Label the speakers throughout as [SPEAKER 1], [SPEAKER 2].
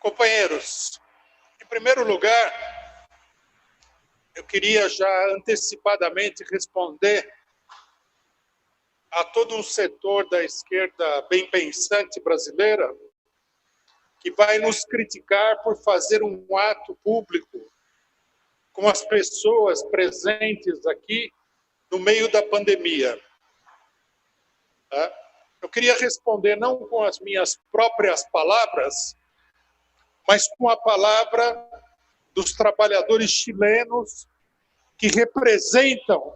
[SPEAKER 1] Companheiros, em primeiro lugar, eu queria já antecipadamente responder a todo um setor da esquerda bem pensante brasileira que vai nos criticar por fazer um ato público com as pessoas presentes aqui no meio da pandemia. Eu queria responder não com as minhas próprias palavras, mas com a palavra dos trabalhadores chilenos que representam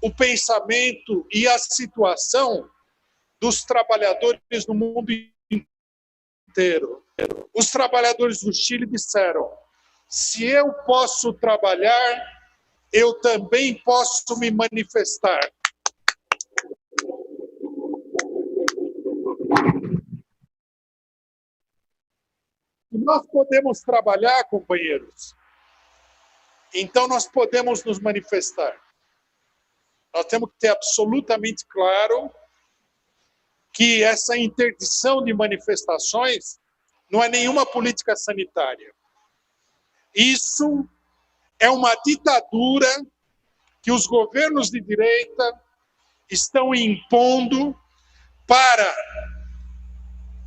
[SPEAKER 1] o pensamento e a situação dos trabalhadores no mundo inteiro. Os trabalhadores do Chile disseram: se eu posso trabalhar, eu também posso me manifestar. E nós podemos trabalhar, companheiros, então nós podemos nos manifestar. Nós temos que ter absolutamente claro que essa interdição de manifestações não é nenhuma política sanitária. Isso é uma ditadura que os governos de direita estão impondo para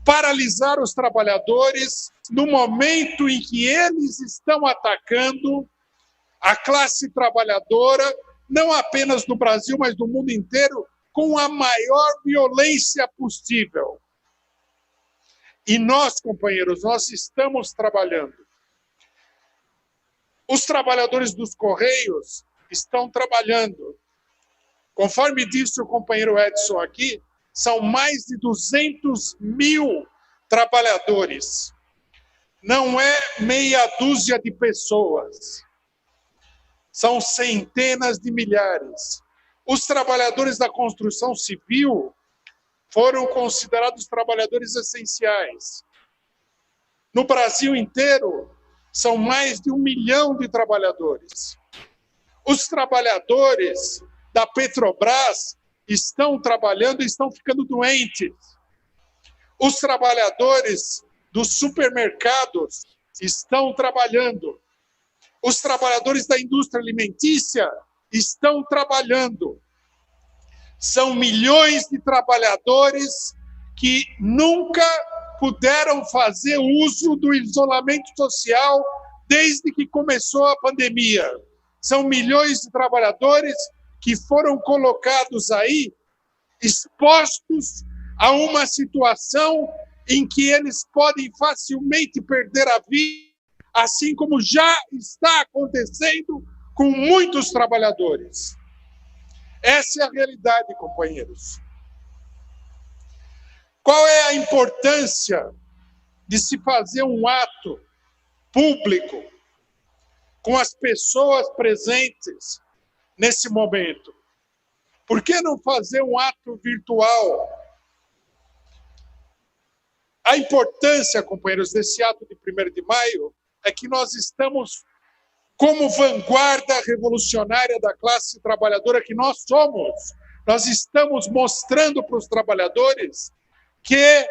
[SPEAKER 1] paralisar os trabalhadores no momento em que eles estão atacando a classe trabalhadora, não apenas no Brasil, mas no mundo inteiro, com a maior violência possível. E nós, companheiros, nós estamos trabalhando. Os trabalhadores dos Correios estão trabalhando. Conforme disse o companheiro Edson aqui, são mais de 200 mil trabalhadores. Não é meia dúzia de pessoas. São centenas de milhares. Os trabalhadores da construção civil foram considerados trabalhadores essenciais. No Brasil inteiro, são mais de 1 milhão de trabalhadores. Os trabalhadores da Petrobras estão trabalhando e estão ficando doentes. Os trabalhadores dos supermercados estão trabalhando. Os trabalhadores da indústria alimentícia estão trabalhando. São milhões de trabalhadores que nunca puderam fazer uso do isolamento social desde que começou a pandemia. São milhões de trabalhadores que foram colocados aí, expostos a uma situação em que eles podem facilmente perder a vida, assim como já está acontecendo com muitos trabalhadores. Essa é a realidade, companheiros. Qual é a importância de se fazer um ato público com as pessoas presentes nesse momento? Por que não fazer um ato virtual? A importância, companheiros, desse ato de 1º de maio é que nós estamos, como vanguarda revolucionária da classe trabalhadora que nós somos, nós estamos mostrando para os trabalhadores que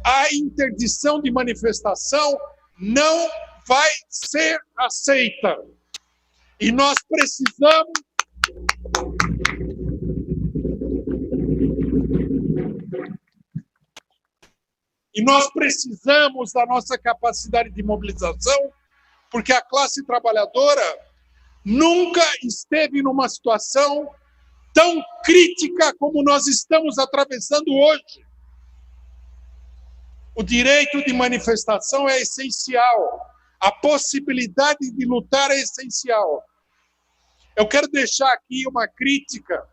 [SPEAKER 1] a interdição de manifestação não vai ser aceita. E nós precisamos da nossa capacidade de mobilização, porque a classe trabalhadora nunca esteve numa situação tão crítica como nós estamos atravessando hoje. O direito de manifestação é essencial. A possibilidade de lutar é essencial. Eu quero deixar aqui uma crítica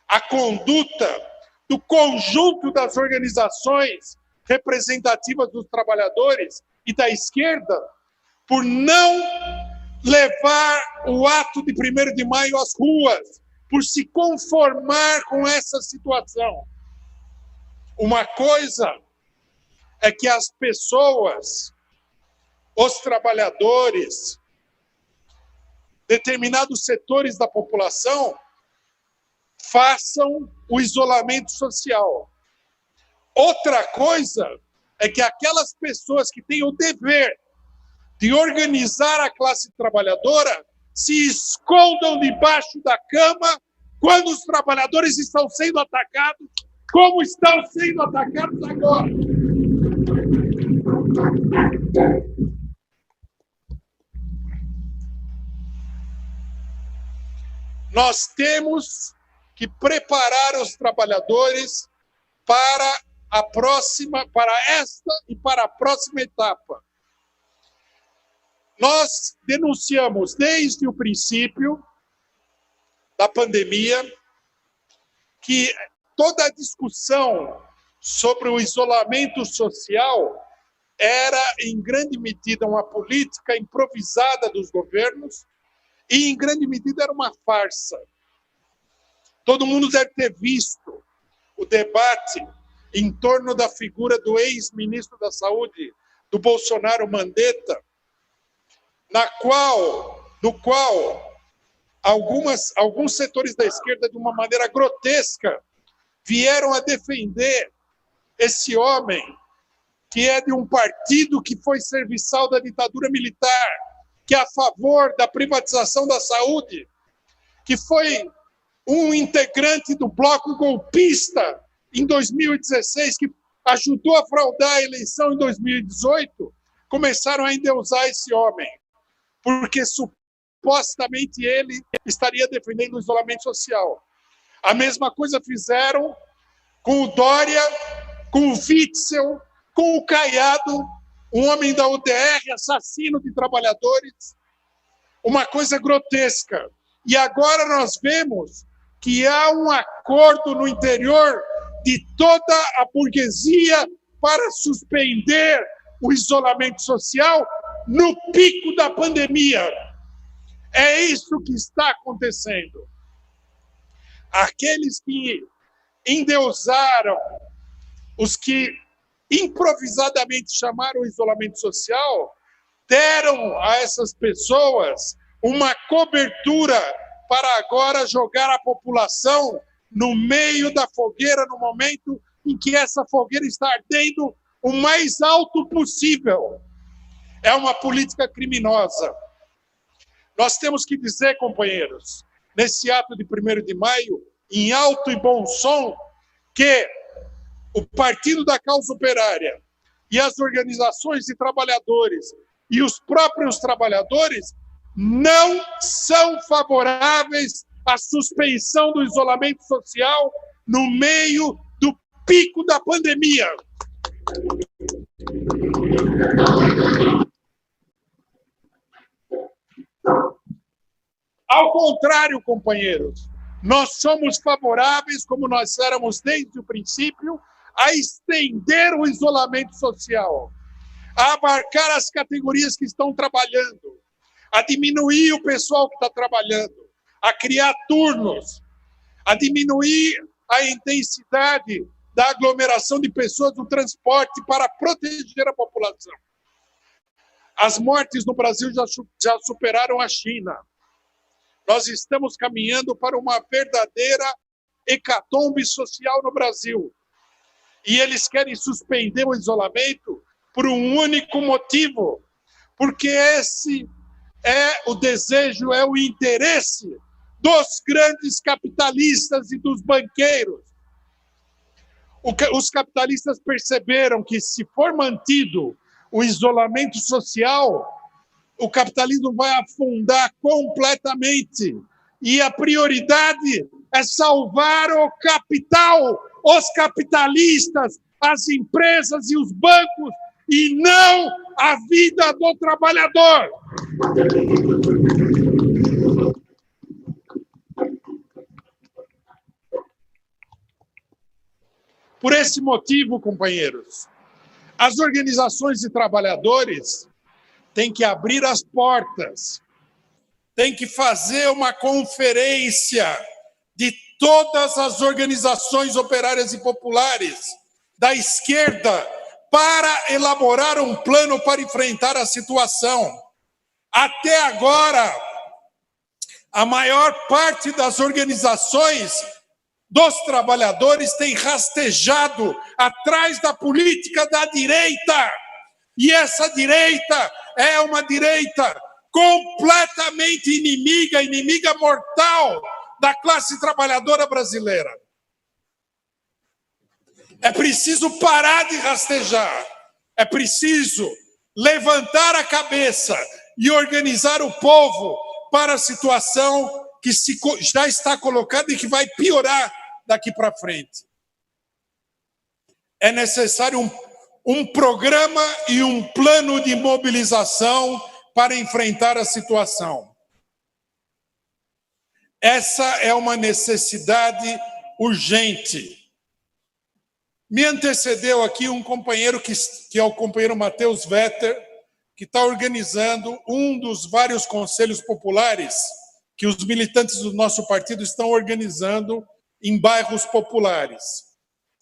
[SPEAKER 1] à conduta do conjunto das organizações representativas dos trabalhadores e da esquerda por não levar o ato de 1º de maio às ruas, por se conformar com essa situação. Uma coisa é que as pessoas, os trabalhadores, determinados setores da população façam o isolamento social. Outra coisa é que aquelas pessoas que têm o dever de organizar a classe trabalhadora se escondam debaixo da cama quando os trabalhadores estão sendo atacados, como estão sendo atacados agora. Nós temos que preparar os trabalhadores para esta e para a próxima etapa. Nós denunciamos desde o princípio da pandemia que toda a discussão sobre o isolamento social era, em grande medida, uma política improvisada dos governos e, em grande medida, era uma farsa. Todo mundo deve ter visto o debate em torno da figura do ex-ministro da Saúde, do Bolsonaro Mandetta, no qual alguns setores da esquerda, de uma maneira grotesca, vieram a defender esse homem, que é de um partido que foi serviçal da ditadura militar, que é a favor da privatização da saúde, que foi um integrante do bloco golpista em 2016, que ajudou a fraudar a eleição em 2018, começaram a endeusar esse homem, porque supostamente ele estaria defendendo o isolamento social. A mesma coisa fizeram com o Dória, com o Witzel, com o Caiado, um homem da UDR, assassino de trabalhadores, uma coisa grotesca. E agora nós vemos que há um acordo no interior de toda a burguesia para suspender o isolamento social no pico da pandemia. É isso que está acontecendo. Aqueles que endeusaram, os que improvisadamente chamaram o isolamento social, deram a essas pessoas uma cobertura para agora jogar a população no meio da fogueira, no momento em que essa fogueira está ardendo o mais alto possível. É uma política criminosa. Nós temos que dizer, companheiros, nesse ato de 1º de maio, em alto e bom som, que o Partido da Causa Operária e as organizações de trabalhadores e os próprios trabalhadores não são favoráveis à suspensão do isolamento social no meio do pico da pandemia. Ao contrário, companheiros, nós somos favoráveis, como nós éramos desde o princípio, a estender o isolamento social, a abarcar as categorias que estão trabalhando, a diminuir o pessoal que está trabalhando, a criar turnos, a diminuir a intensidade da aglomeração de pessoas no transporte para proteger a população. As mortes no Brasil já superaram a China. Nós estamos caminhando para uma verdadeira hecatombe social no Brasil. E eles querem suspender o isolamento por um único motivo, porque esse é o desejo, é o interesse dos grandes capitalistas e dos banqueiros. Os capitalistas perceberam que, se for mantido o isolamento social, o capitalismo vai afundar completamente. E a prioridade é salvar o capital, os capitalistas, as empresas e os bancos, e não a vida do trabalhador. Por esse motivo, companheiros, as organizações de trabalhadores têm que abrir as portas, têm que fazer uma conferência de todas as organizações operárias e populares da esquerda para elaborar um plano para enfrentar a situação. Até agora, a maior parte das organizações dos trabalhadores tem rastejado atrás da política da direita. E essa direita é uma direita completamente inimiga mortal da classe trabalhadora brasileira. É preciso parar de rastejar, é preciso levantar a cabeça e organizar o povo para a situação que já está colocada e que vai piorar daqui para frente. É necessário um programa e um plano de mobilização para enfrentar a situação. Essa é uma necessidade urgente. Me antecedeu aqui um companheiro que é o companheiro Matheus Vetter, que está organizando um dos vários conselhos populares que os militantes do nosso partido estão organizando em bairros populares.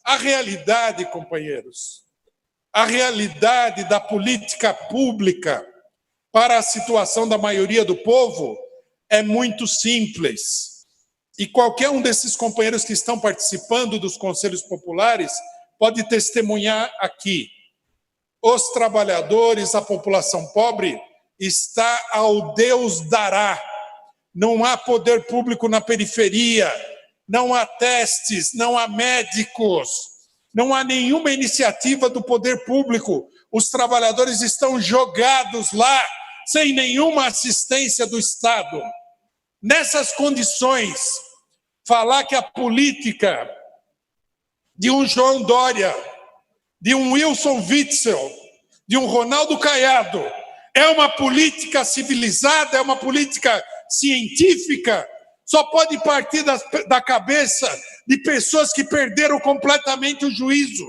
[SPEAKER 1] A realidade, companheiros, a realidade da política pública para a situação da maioria do povo é muito simples. E qualquer um desses companheiros que estão participando dos conselhos populares pode testemunhar aqui. Os trabalhadores, a população pobre, está ao Deus dará. Não há poder público na periferia, não há testes, não há médicos, não há nenhuma iniciativa do poder público. Os trabalhadores estão jogados lá, sem nenhuma assistência do Estado. Nessas condições, falar que a política de um João Dória, de um Wilson Witzel, de um Ronaldo Caiado, é uma política civilizada, é uma política científica, só pode partir da cabeça de pessoas que perderam completamente o juízo.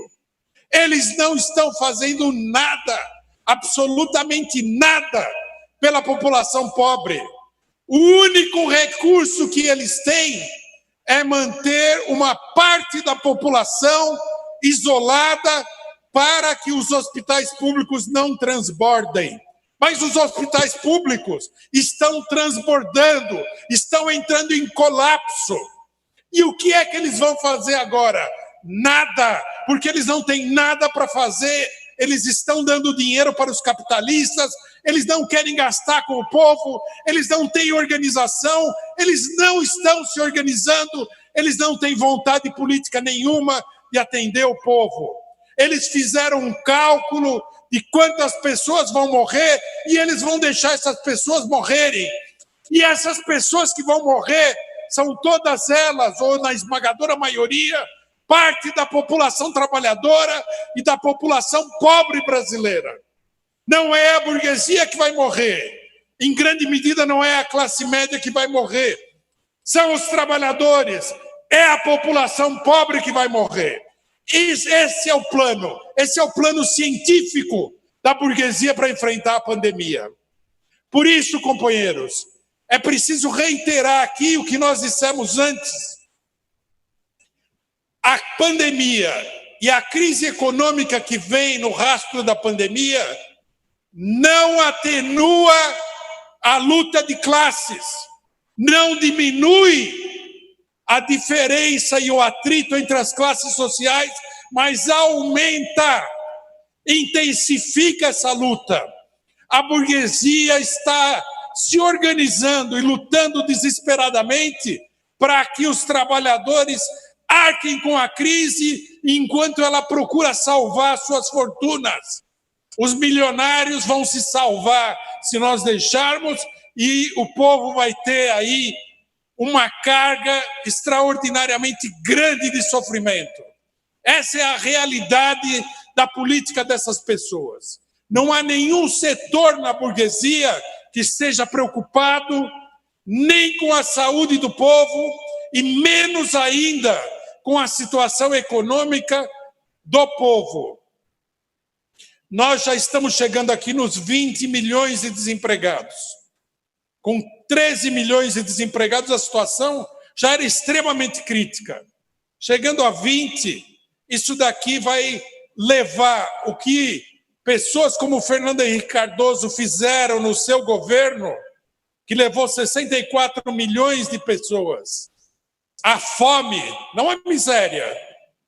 [SPEAKER 1] Eles não estão fazendo nada, absolutamente nada, pela população pobre. O único recurso que eles têm é manter uma parte da população isolada para que os hospitais públicos não transbordem. Mas os hospitais públicos estão transbordando, estão entrando em colapso. E o que é que eles vão fazer agora? Nada, porque eles não têm nada para fazer, eles estão dando dinheiro para os capitalistas, eles não querem gastar com o povo, eles não têm organização, eles não estão se organizando, eles não têm vontade política nenhuma de atender o povo. Eles fizeram um cálculo de quantas pessoas vão morrer e eles vão deixar essas pessoas morrerem. E essas pessoas que vão morrer são todas elas, ou na esmagadora maioria, parte da população trabalhadora e da população pobre brasileira. Não é a burguesia que vai morrer. Em grande medida, não é a classe média que vai morrer. São os trabalhadores. É a população pobre que vai morrer. Esse é o plano científico da burguesia para enfrentar a pandemia. Por isso, companheiros, é preciso reiterar aqui o que nós dissemos antes. A pandemia e a crise econômica que vem no rastro da pandemia não atenua a luta de classes, não diminui a diferença e o atrito entre as classes sociais, mas aumenta, intensifica essa luta. A burguesia está se organizando e lutando desesperadamente para que os trabalhadores arquem com a crise enquanto ela procura salvar suas fortunas. Os milionários vão se salvar se nós deixarmos e o povo vai ter aí uma carga extraordinariamente grande de sofrimento. Essa é a realidade da política dessas pessoas. Não há nenhum setor na burguesia que esteja preocupado nem com a saúde do povo e menos ainda com a situação econômica do povo. Nós já estamos chegando aqui nos 20 milhões de desempregados. Com 13 milhões de desempregados, a situação já era extremamente crítica. Chegando a 20, isso daqui vai levar o que pessoas como o Fernando Henrique Cardoso fizeram no seu governo, que levou 64 milhões de pessoas a fome, não a miséria,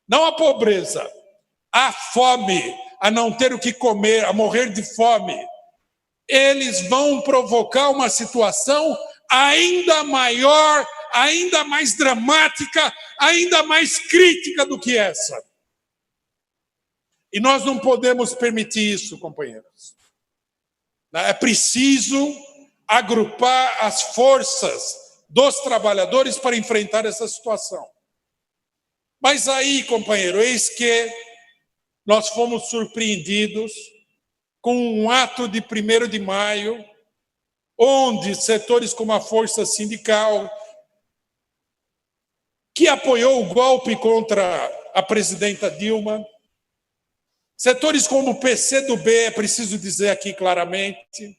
[SPEAKER 1] não a pobreza, a fome, a não ter o que comer, a morrer de fome, eles vão provocar uma situação ainda maior, ainda mais dramática, ainda mais crítica do que essa. E nós não podemos permitir isso, companheiros. É preciso agrupar as forças dos trabalhadores para enfrentar essa situação. Mas aí, companheiro, eis que nós fomos surpreendidos com um ato de 1º de maio, onde setores como a Força Sindical, que apoiou o golpe contra a presidenta Dilma, setores como o PCdoB, é preciso dizer aqui claramente,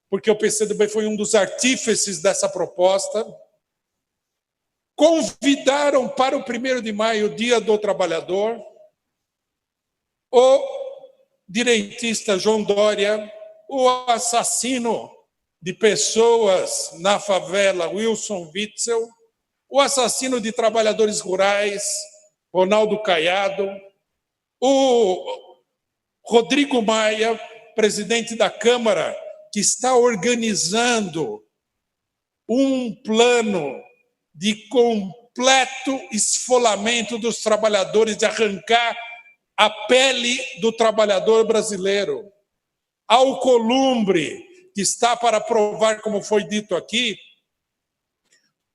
[SPEAKER 1] porque o PCdoB foi um dos artífices dessa proposta, convidaram para o 1º de maio, Dia do Trabalhador, o direitista João Dória, o assassino de pessoas na favela, Wilson Witzel, o assassino de trabalhadores rurais, Ronaldo Caiado, o Rodrigo Maia, presidente da Câmara, que está organizando um plano de completo esfolamento dos trabalhadores, de arrancar a pele do trabalhador brasileiro. Alcolumbre, que está para provar, como foi dito aqui,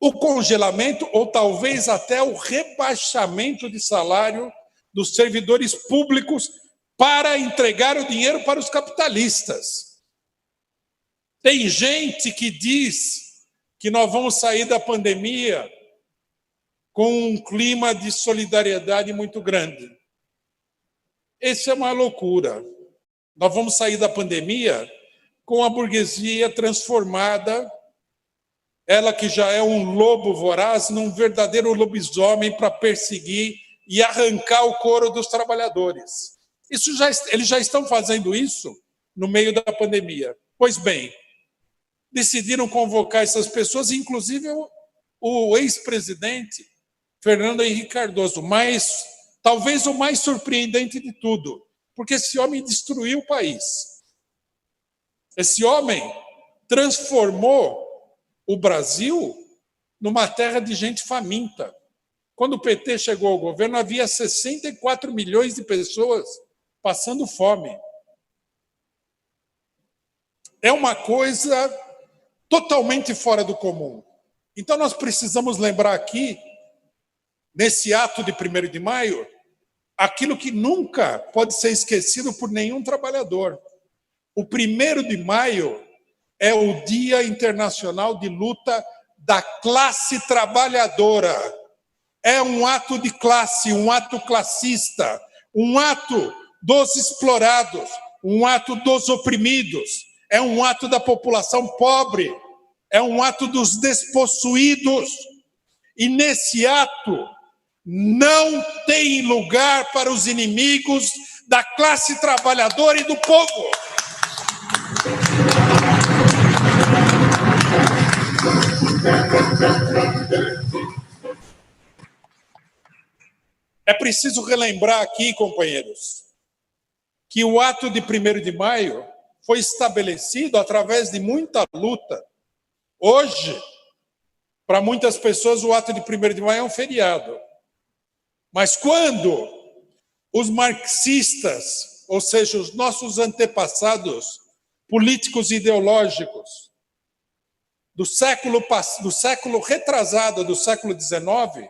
[SPEAKER 1] o congelamento ou talvez até o rebaixamento de salário dos servidores públicos para entregar o dinheiro para os capitalistas. Tem gente que diz que nós vamos sair da pandemia com um clima de solidariedade muito grande. Isso é uma loucura. Nós vamos sair da pandemia com a burguesia transformada, ela que já é um lobo voraz, num verdadeiro lobisomem para perseguir e arrancar o couro dos trabalhadores. Eles já estão fazendo isso no meio da pandemia. Pois bem, decidiram convocar essas pessoas, inclusive o ex-presidente Fernando Henrique Cardoso, talvez o mais surpreendente de tudo, porque esse homem destruiu o país. Esse homem transformou o Brasil numa terra de gente faminta. Quando o PT chegou ao governo, havia 64 milhões de pessoas passando fome. É uma coisa totalmente fora do comum. Então, nós precisamos lembrar aqui, nesse ato de 1º de maio, aquilo que nunca pode ser esquecido por nenhum trabalhador. O 1º de maio é o Dia Internacional de Luta da Classe Trabalhadora. É um ato de classe, um ato classista, um ato dos explorados, um ato dos oprimidos, é um ato da população pobre, é um ato dos despossuídos. E nesse ato não tem lugar para os inimigos da classe trabalhadora e do povo. É preciso relembrar aqui, companheiros, que o ato de 1º de maio foi estabelecido através de muita luta. Hoje, para muitas pessoas, o ato de 1º de maio é um feriado. Mas quando os marxistas, ou seja, os nossos antepassados políticos e ideológicos do século retrasado, do século XIX,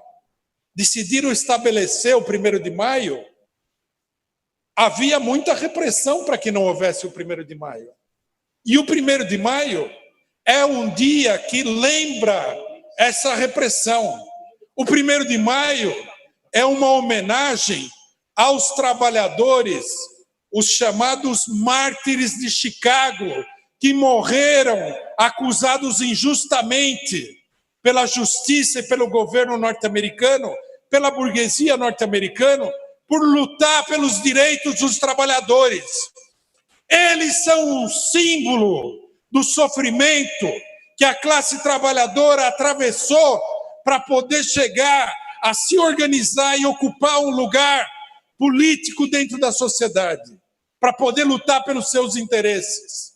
[SPEAKER 1] decidiram estabelecer o 1º de maio, havia muita repressão para que não houvesse o 1º de maio. E o 1º de maio é um dia que lembra essa repressão. O 1º de maio é uma homenagem aos trabalhadores, os chamados mártires de Chicago, que morreram acusados injustamente pela justiça e pelo governo norte-americano, pela burguesia norte-americana, por lutar pelos direitos dos trabalhadores. Eles são um símbolo do sofrimento que a classe trabalhadora atravessou para poder chegar a se organizar e ocupar um lugar político dentro da sociedade, para poder lutar pelos seus interesses.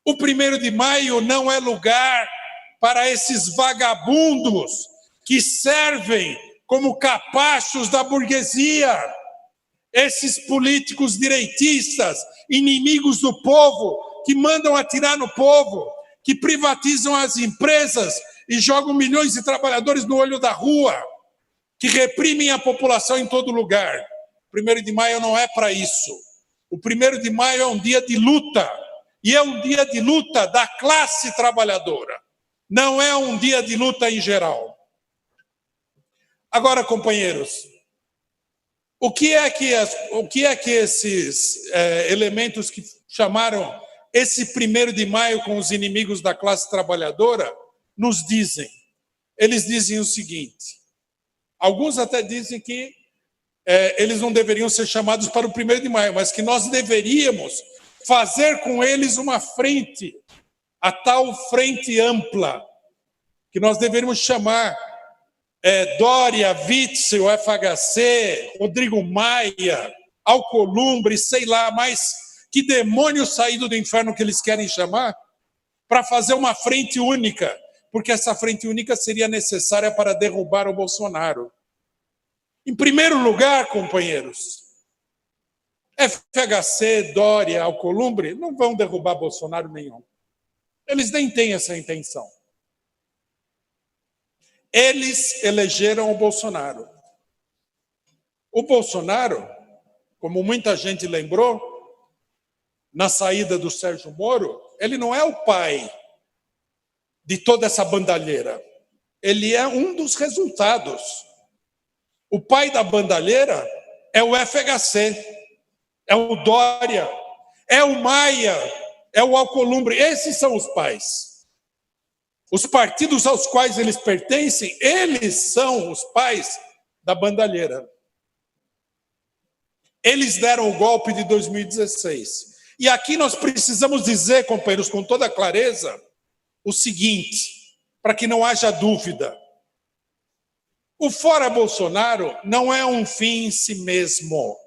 [SPEAKER 1] O 1º de maio não é lugar para esses vagabundos que servem como capachos da burguesia, esses políticos direitistas, inimigos do povo, que mandam atirar no povo, que privatizam as empresas e jogam milhões de trabalhadores no olho da rua, que reprimem a população em todo lugar. O 1º de maio não é para isso. O 1º de maio é um dia de luta, e é um dia de luta da classe trabalhadora. Não é um dia de luta em geral. Agora, companheiros, o que é que esses elementos que chamaram esse 1º de maio com os inimigos da classe trabalhadora nos dizem? Eles dizem o seguinte: alguns até dizem que eles não deveriam ser chamados para o 1º de maio, mas que nós deveríamos fazer com eles uma frente, a tal frente ampla, que nós deveríamos chamar Dória, Witzel, FHC, Rodrigo Maia, Alcolumbre, sei lá, mas que demônio saído do inferno que eles querem chamar, para fazer uma frente única, porque essa frente única seria necessária para derrubar o Bolsonaro. Em primeiro lugar, companheiros, FHC, Dória, Alcolumbre não vão derrubar Bolsonaro nenhum. Eles nem têm essa intenção. Eles elegeram o Bolsonaro. O Bolsonaro, como muita gente lembrou, na saída do Sérgio Moro, ele não é o pai de toda essa bandalheira. Ele é um dos resultados. O pai da bandalheira é o FHC, é o Dória, é o Maia, é o Alcolumbre. Esses são os pais. Os partidos aos quais eles pertencem, eles são os pais da bandalheira. Eles deram o golpe de 2016. E aqui nós precisamos dizer, companheiros, com toda clareza, o seguinte, para que não haja dúvida. O fora Bolsonaro não é um fim em si mesmo.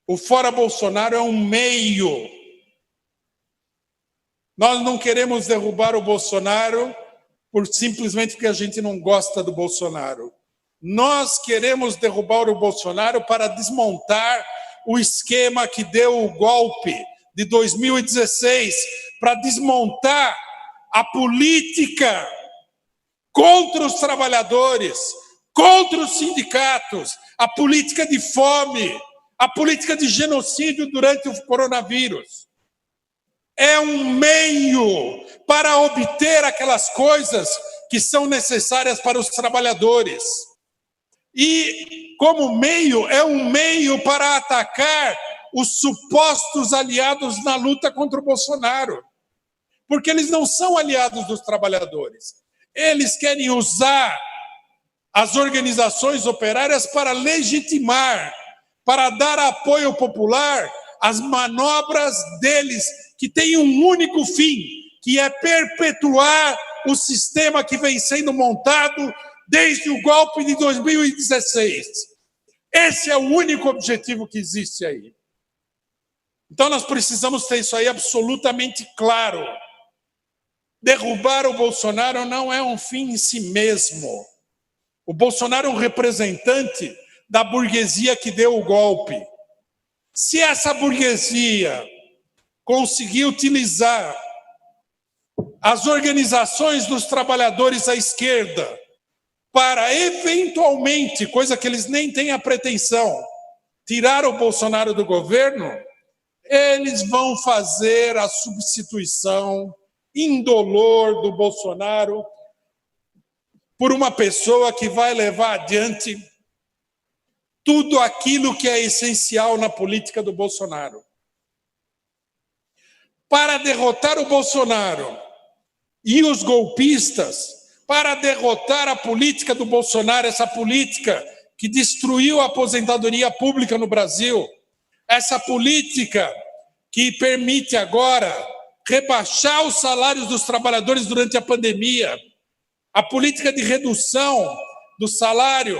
[SPEAKER 1] O fora Bolsonaro é um meio. Nós não queremos derrubar o Bolsonaro simplesmente porque a gente não gosta do Bolsonaro. Nós queremos derrubar o Bolsonaro para desmontar o esquema que deu o golpe de 2016, para desmontar a política contra os trabalhadores, contra os sindicatos, a política de fome, a política de genocídio durante o coronavírus. É um meio para obter aquelas coisas que são necessárias para os trabalhadores. E, como meio, é um meio para atacar os supostos aliados na luta contra o Bolsonaro. Porque eles não são aliados dos trabalhadores. Eles querem usar as organizações operárias para legitimar, para dar apoio popular às manobras deles, que têm um único fim, que é perpetuar o sistema que vem sendo montado desde o golpe de 2016. Esse é o único objetivo que existe aí. Então nós precisamos ter isso aí absolutamente claro. Derrubar o Bolsonaro não é um fim em si mesmo. O Bolsonaro é um representante da burguesia que deu o golpe. Se essa burguesia conseguir utilizar as organizações dos trabalhadores à esquerda para, eventualmente, coisa que eles nem têm a pretensão, tirar o Bolsonaro do governo, eles vão fazer a substituição indolor do Bolsonaro por uma pessoa que vai levar adiante tudo aquilo que é essencial na política do Bolsonaro. Para derrotar o Bolsonaro e os golpistas, para derrotar a política do Bolsonaro, essa política que destruiu a aposentadoria pública no Brasil, essa política que permite agora rebaixar os salários dos trabalhadores durante a pandemia, a política de redução do salário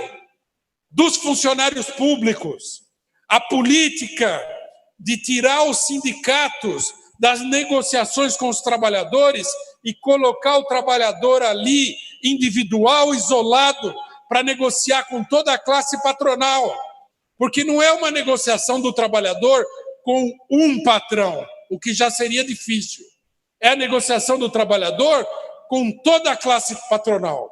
[SPEAKER 1] dos funcionários públicos, a política de tirar os sindicatos das negociações com os trabalhadores e colocar o trabalhador ali, individual, isolado, para negociar com toda a classe patronal. Porque não é uma negociação do trabalhador com um patrão, o que já seria difícil. É a negociação do trabalhador com toda a classe patronal.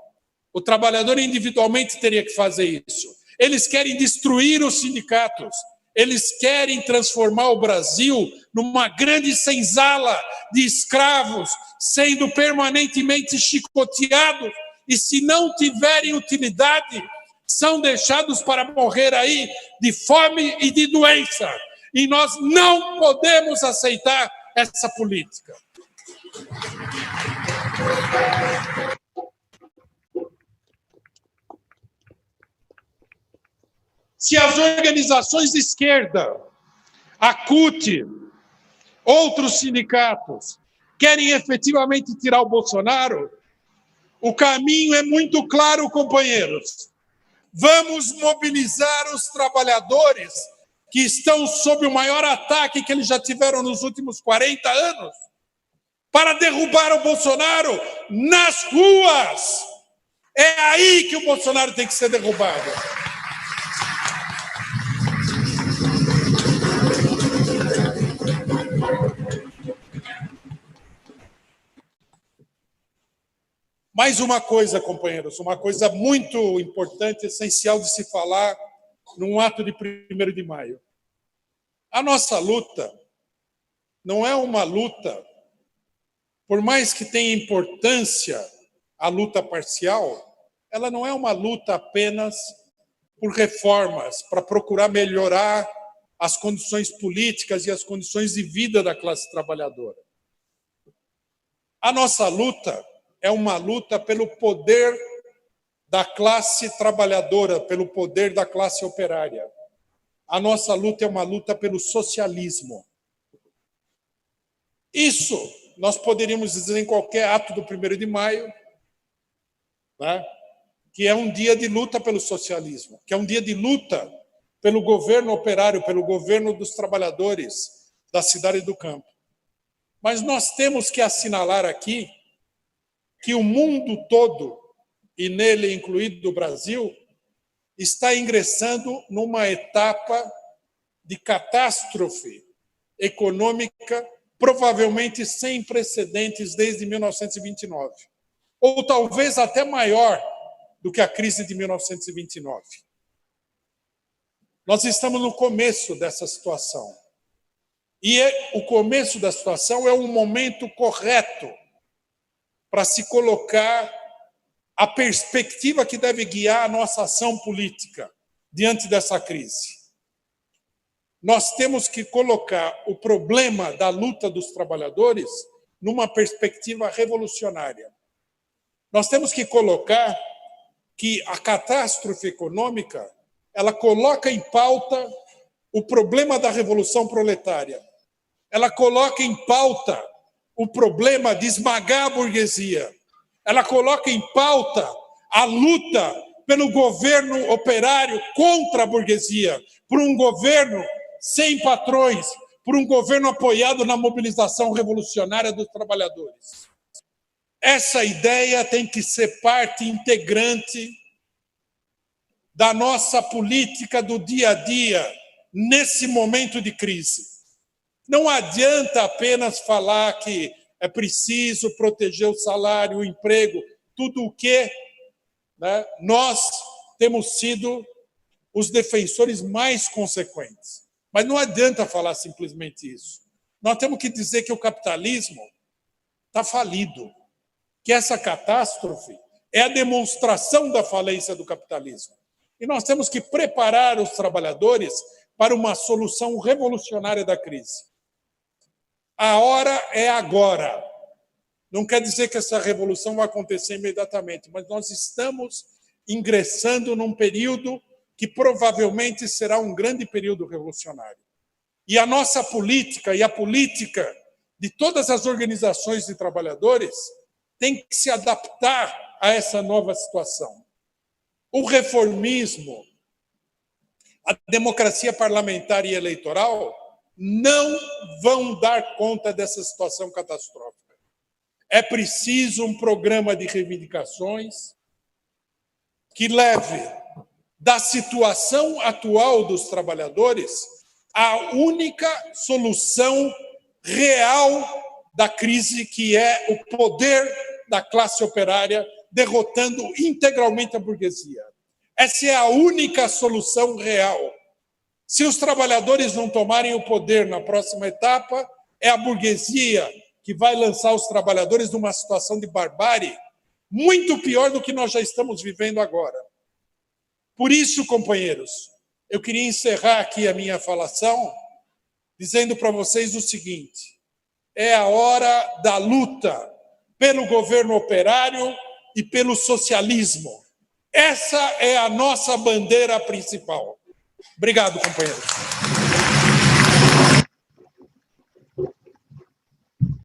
[SPEAKER 1] O trabalhador individualmente teria que fazer isso. Eles querem destruir os sindicatos. Eles querem transformar o Brasil numa grande senzala de escravos, sendo permanentemente chicoteados, e se não tiverem utilidade, são deixados para morrer aí de fome e de doença. E nós não podemos aceitar essa política. Se as organizações de esquerda, a CUT, outros sindicatos, querem efetivamente tirar o Bolsonaro, o caminho é muito claro, companheiros. Vamos mobilizar os trabalhadores que estão sob o maior ataque que eles já tiveram nos últimos 40 anos para derrubar o Bolsonaro nas ruas. É aí que o Bolsonaro tem que ser derrubado. Mais uma coisa, companheiros, uma coisa muito importante, essencial de se falar num ato de 1º de maio. A nossa luta não é uma luta, por mais que tenha importância a luta parcial, ela não é uma luta apenas por reformas, para procurar melhorar as condições políticas e as condições de vida da classe trabalhadora. A nossa luta é uma luta pelo poder da classe trabalhadora, pelo poder da classe operária. A nossa luta é uma luta pelo socialismo. Isso nós poderíamos dizer em qualquer ato do 1º de maio, né, que é um dia de luta pelo socialismo, que é um dia de luta pelo governo operário, pelo governo dos trabalhadores da cidade e do campo. Mas nós temos que assinalar aqui que o mundo todo, e nele incluído o Brasil, está ingressando numa etapa de catástrofe econômica provavelmente sem precedentes desde 1929, ou talvez até maior do que a crise de 1929. Nós estamos no começo dessa situação. E o começo da situação é um momento correto para se colocar a perspectiva que deve guiar a nossa ação política diante dessa crise. Nós temos que colocar o problema da luta dos trabalhadores numa perspectiva revolucionária. Nós temos que colocar que a catástrofe econômica, ela coloca em pauta o problema da revolução proletária. Ela coloca em pauta o problema de esmagar a burguesia. Ela coloca em pauta a luta pelo governo operário contra a burguesia, por um governo sem patrões, por um governo apoiado na mobilização revolucionária dos trabalhadores. Essa ideia tem que ser parte integrante da nossa política do dia a dia, nesse momento de crise. Não adianta apenas falar que é preciso proteger o salário, o emprego, tudo o que, né, nós temos sido os defensores mais consequentes. Mas não adianta falar simplesmente isso. Nós temos que dizer que o capitalismo está falido, que essa catástrofe é a demonstração da falência do capitalismo. E nós temos que preparar os trabalhadores para uma solução revolucionária da crise. A hora é agora. Não quer dizer que essa revolução vai acontecer imediatamente, mas nós estamos ingressando num período que provavelmente será um grande período revolucionário. E a nossa política e a política de todas as organizações de trabalhadores tem que se adaptar a essa nova situação. O reformismo, a democracia parlamentar e eleitoral não vão dar conta dessa situação catastrófica. É preciso um programa de reivindicações que leve da situação atual dos trabalhadores a única solução real da crise, que é o poder da classe operária derrotando integralmente a burguesia. Essa é a única solução real. Se os trabalhadores não tomarem o poder na próxima etapa, é a burguesia que vai lançar os trabalhadores numa situação de barbárie muito pior do que nós já estamos vivendo agora. Por isso, companheiros, eu queria encerrar aqui a minha falação dizendo para vocês o seguinte: é a hora da luta pelo governo operário e pelo socialismo. Essa é a nossa bandeira principal. Obrigado, companheiros.